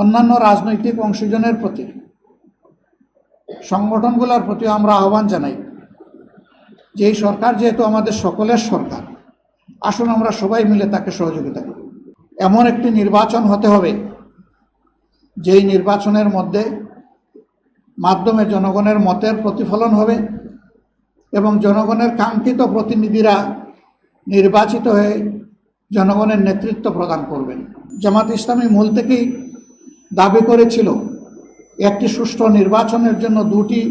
অন্যান্য রাজনৈতিক অংশীজনের প্রতি, সংগঠনগুলোর প্রতি আমরা আহ্বান জানাই যে এই সরকার যেহেতু আমাদের সকলের সরকার, আসুন আমরা সবাই মিলে তাকে সহযোগিতা করি। এমন একটি নির্বাচন হতে হবে যেই নির্বাচনের মাধ্যমে জনগণের মতের প্রতিফলন হবে এবং জনগণের কাঙ্ক্ষিত প্রতিনিধিরা নির্বাচিত হয়ে জনগণের নেতৃত্ব প্রদান করবেন। জামাত ইসলামী মূল থেকেই দাবি করেছিল একটি সুষ্ঠু নির্বাচনের জন্য দুটি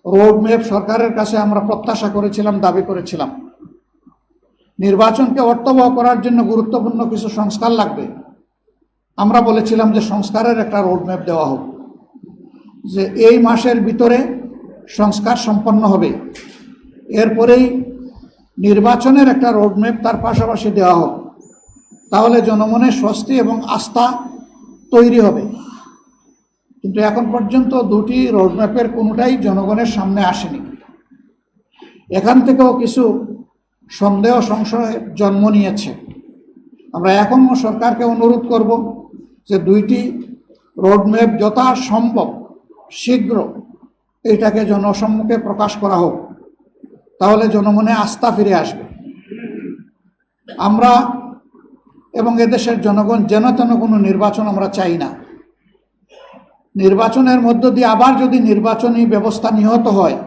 রোডম্যাপ সরকারের কাছে আমরা প্রত্যাশা করেছিলাম, দাবি করেছিলাম। নির্বাচনকে অর্থবহ করার জন্য গুরুত্বপূর্ণ কিছু সংস্কার লাগবে। আমরা বলেছিলাম যে সংস্কারের একটা রোডম্যাপ দেওয়া হোক, যে এই মাসের ভিতরে সংস্কার সম্পন্ন হবে, এরপরেই নির্বাচনের একটা রোডম্যাপ তার পাশাপাশি দেওয়া হোক। তাহলে জনমনের স্বস্তি এবং আস্থা তৈরি হবে। কিন্তু এখন পর্যন্ত দুটি রোডম্যাপের কোনোটাই জনগণের সামনে আসেনি। এখান থেকেও কিছু সন্দেহ সংশয় জন্ম নিয়েছে। আমরা এখনও সরকারকে অনুরোধ করব যে দুইটি রোডম্যাপ যথাসম্ভব শীঘ্র এইটাকে জনসম্মুখে প্রকাশ করা হোক, তাহলে জনমনে আস্থা ফিরে আসবে। আমরা এবং এদেশের জনগণ যেন তেন কোনো নির্বাচন আমরা চাই না। নির্বাচনের মধ্য দিয়ে আবার যদি নির্বাচনী ব্যবস্থা নিহত হয়,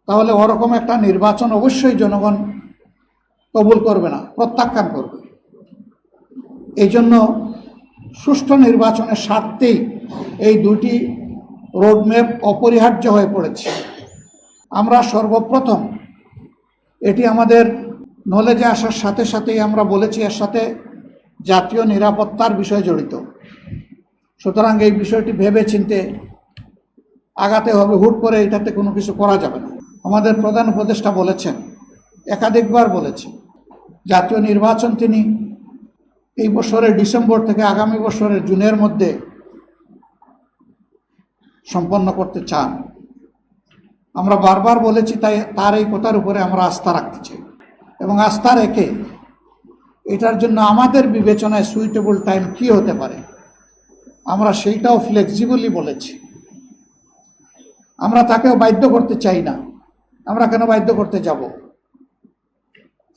তাহলে ওরকম একটা নির্বাচন অবশ্যই জনগণ কবুল করবে না, প্রত্যাখ্যান করবে। এই জন্য সুষ্ঠু নির্বাচনের স্বার্থেই এই দুটি রোডম্যাপ অপরিহার্য হয়ে পড়েছে। আমরা সর্বপ্রথম এটি আমাদের নলেজে আসার সাথে সাথেই আমরা বলেছি এর সাথে জাতীয় নিরাপত্তার বিষয় জড়িত। সুতরাং এই বিষয়টি ভেবে চিন্তে আগাতে হবে, হুট করে এটাতে কোনো কিছু করা যাবে না। আমাদের প্রধান উপদেষ্টা বলেছেন, একাধিকবার বলেছেন, জাতীয় নির্বাচন তিনি এই বছরের ডিসেম্বর থেকে আগামী বছরের জুনের মধ্যে সম্পন্ন করতে চান। আমরা বারবার বলেছি, তাই তার এই কথার উপরে আমরা আস্থা রাখতে চাই এবং আস্থা রেখে এটার জন্য আমাদের বিবেচনায় সুইটেবল টাইম কি হতে পারে আমরা সেইটাও ফ্লেক্সিবলি বলেছি। আমরা তাকেও বাধ্য করতে চাই না। আমরা কেন বাধ্য করতে যাব?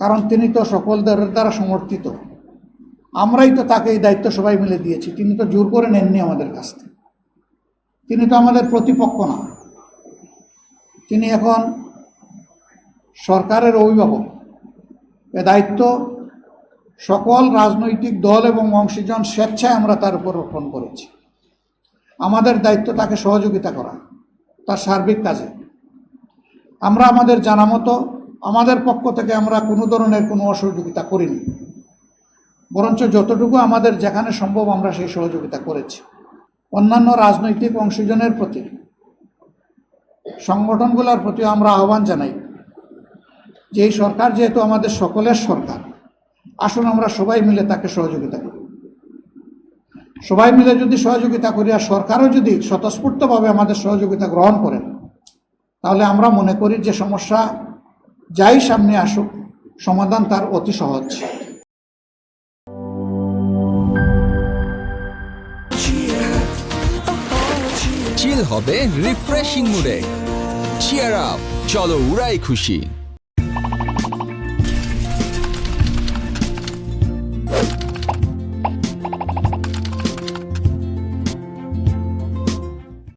কারণ তিনি তো সকলদের দ্বারা সমর্থিত। আমরাই তো তাকে এই দায়িত্ব সবাই মিলে দিয়েছি। তিনি তো জোর করে নেননি আমাদের কাছ থেকে। তিনি তো আমাদের প্রতিপক্ষ না। তিনি এখন সরকারের অভিভাবক। এ দায়িত্ব সকল রাজনৈতিক দল এবং অংশীজন স্বেচ্ছায় আমরা তার উপর অর্পণ করেছি। আমাদের দায়িত্ব তাকে সহযোগিতা করা তার সার্বিক কাজে। আমরা আমাদের জানা মতো আমাদের পক্ষ থেকে আমরা কোনো ধরনের কোনো অসহযোগিতা করিনি, বরঞ্চ যতটুকু আমাদের যেখানে সম্ভব আমরা সেই সহযোগিতা করেছি। অন্যান্য রাজনৈতিক অংশীজনের প্রতি, সংগঠনগুলোর প্রতি আমরা আহ্বান জানাই যে এই সরকার যেহেতু আমাদের সকলের সরকার, আসুন আমরা সবাই মিলে তাকে সহযোগিতা করি। সবাই মিলে যদি সহযোগিতা করি আর সরকারও যদি স্বতঃস্ফূর্তভাবে আমাদের সহযোগিতা গ্রহণ করেন, তাহলে আমরা মনে করি যে সমস্যা যাই সামনে আসুক, সমাধান তার অতি সহজ। চিল হবে রিফ্রেশিং মুডে। চিয়ার আপ, চলো উড়াই খুশি।